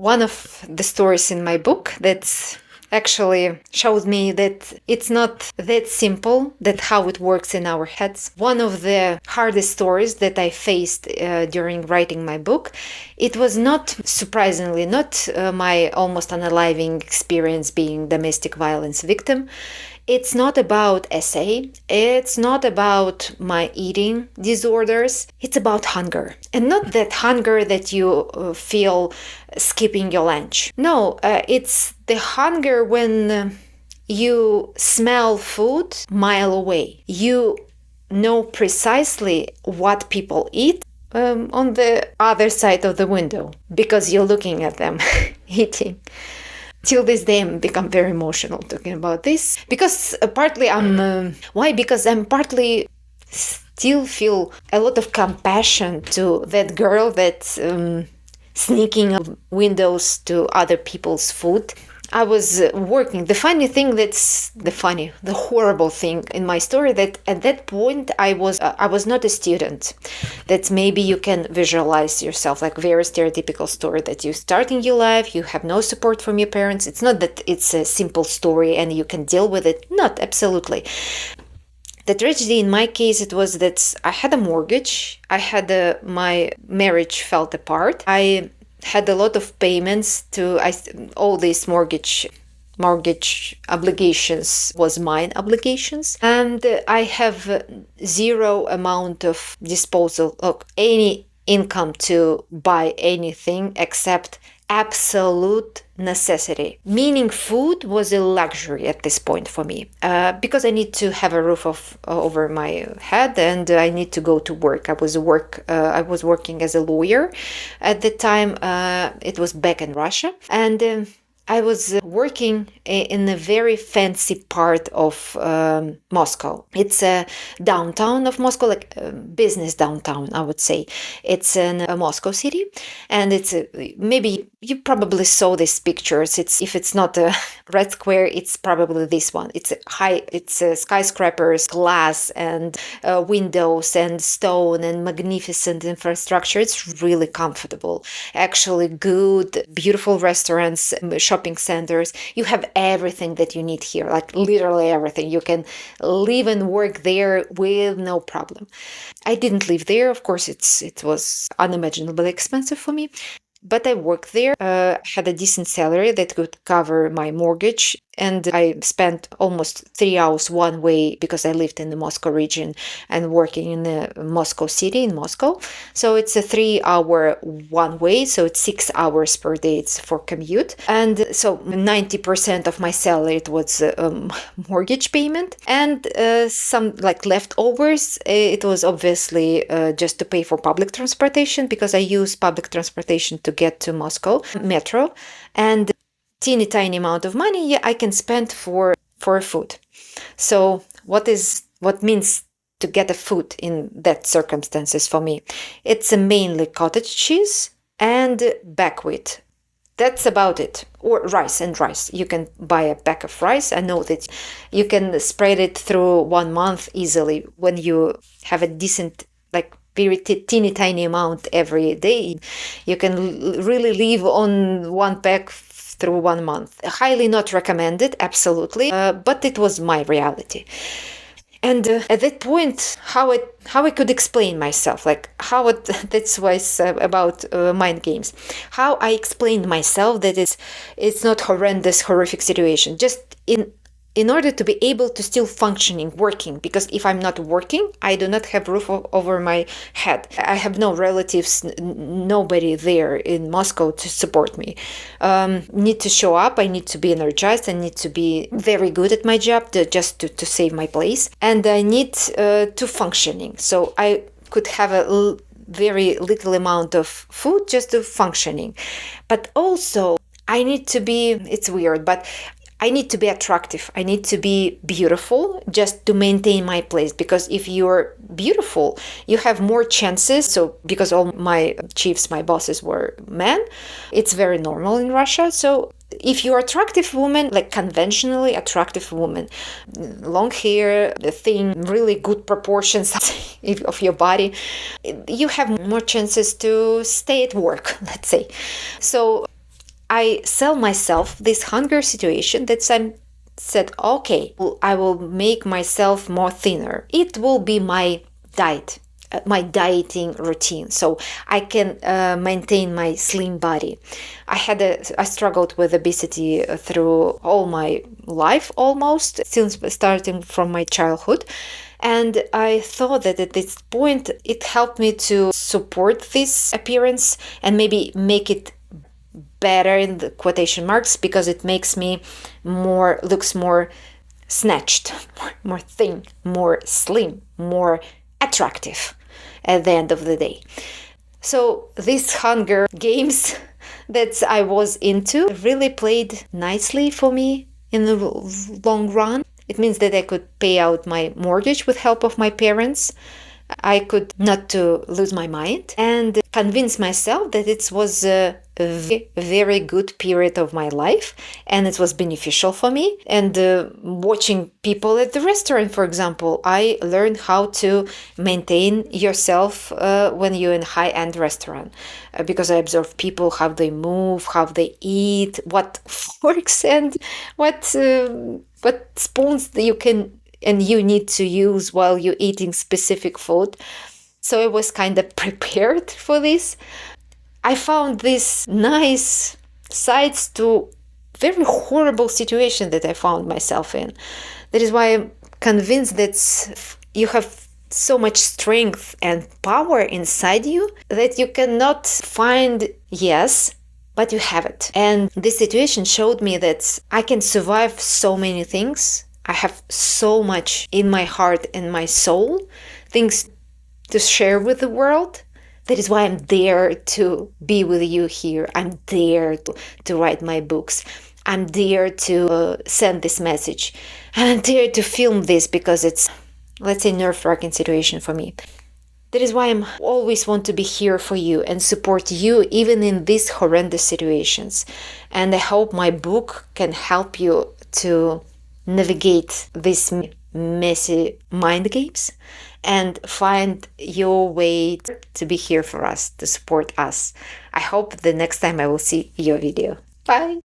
one of the stories in my book that's actually showed me that it's not that simple, that how it works in our heads. One of the hardest stories that I faced during writing my book, it was not, surprisingly, not my almost unaliving experience being domestic violence victim. It's not about SA, it's not about my eating disorders, it's about hunger. And not that hunger that you feel skipping your lunch. No, it's the hunger when you smell food mile away. You know precisely what people eat on the other side of the window because you're looking at them eating. Till this day, I'm become very emotional talking about this because partly why? Because I'm partly still feel a lot of compassion to that girl that's sneaking up windows to other people's food. I was working. The horrible thing in my story that at that point I was not a student. That maybe you can visualize yourself like very stereotypical story that you starting your life, you have no support from your parents. It's not that it's a simple story and you can deal with it. Not absolutely. The tragedy in my case, it was that I had a mortgage. My marriage fell apart. I had a lot of payments to all these mortgage obligations was mine obligations, and I have zero amount of disposal of any income to buy anything except absolute necessity, meaning food was a luxury at this point for me because I need to have a roof over my head and I need to go to work. I was working as a lawyer at the time. It was back in Russia, and I was working in a very fancy part of Moscow. It's a downtown of Moscow, like business downtown, I would say. It's in a Moscow city, and it's maybe you probably saw these pictures. If it's not a Red Square, it's probably this one. It's skyscrapers, glass, and windows, and stone, and magnificent infrastructure. It's really comfortable. Actually, good, beautiful restaurants, shopping centers. You have everything that you need here, like literally everything. You can live and work there with no problem. I didn't live there. Of course, it was unimaginably expensive for me. But I worked there, had a decent salary that could cover my mortgage, and I spent almost 3 hours one way because I lived in the Moscow region and working in the Moscow city in Moscow. So it's a 3-hour one way, so it's 6 hours per day it's for commute. And so 90% of my salary it was mortgage payment, and some like leftovers. It was obviously just to pay for public transportation because I use public transportation to get to Moscow metro, and teeny tiny amount of money I can spend for food. So what means to get a food in that circumstances for me? It's mainly cottage cheese and buckwheat. That's about it. Or rice. You can buy a pack of rice. I know that you can spread it through 1 month easily when you have a decent very teeny tiny amount every day. You can really live on one pack through 1 month. Highly not recommended, absolutely, but it was my reality. And at that point, how I could explain myself, that's why it's about mind games. How I explained myself that it's not horrific situation. Just in order to be able to still functioning, working, because if I'm not working, I do not have roof over my head. I have no relatives, nobody there in Moscow to support me. Need to show up, I need to be energized, I need to be very good at my job just to save my place. And I need to functioning. So I could have a very little amount of food just to functioning. But also, I need to be, it's weird, but I need to be attractive. I need to be beautiful just to maintain my place. Because if you're beautiful, you have more chances. So because all my chiefs, my bosses were men, it's very normal in Russia. So if you're attractive woman, like conventionally attractive woman, long hair, thin, really good proportions of your body, you have more chances to stay at work, let's say. So I sell myself this hunger situation that I'm said, okay, I will make myself more thinner. It will be my diet, my dieting routine, so I can maintain my slim body. I struggled with obesity through all my life, almost since starting from my childhood. And I thought that at this point it helped me to support this appearance and maybe make it better in the quotation marks, because it makes me looks more snatched, more thin, more slim, more attractive at the end of the day. So these hunger games that I was into really played nicely for me in the long run. It means that I could pay out my mortgage with help of my parents. I could not to lose my mind and convince myself that it was a very, very good period of my life and it was beneficial for me. And watching people at the restaurant, for example, I learned how to maintain yourself when you're in a high-end restaurant, because I observe people, how they move, how they eat, what forks and what spoons you can and you need to use while you're eating specific food. So I was kind of prepared for this. I found this nice sides to very horrible situation that I found myself in. That is why I'm convinced that you have so much strength and power inside you that you cannot find yes, but you have it. And this situation showed me that I can survive so many things. I have so much in my heart and my soul, things to share with the world. That is why I'm there to be with you here. I'm there to write my books. I'm there to send this message. I'm there to film this because it's, let's say, nerve-wracking situation for me. That is why I'm always want to be here for you and support you even in these horrendous situations. And I hope my book can help you to navigate these messy mind games and find your way to be here for us, to support us. I hope the next time I will see your video. Bye!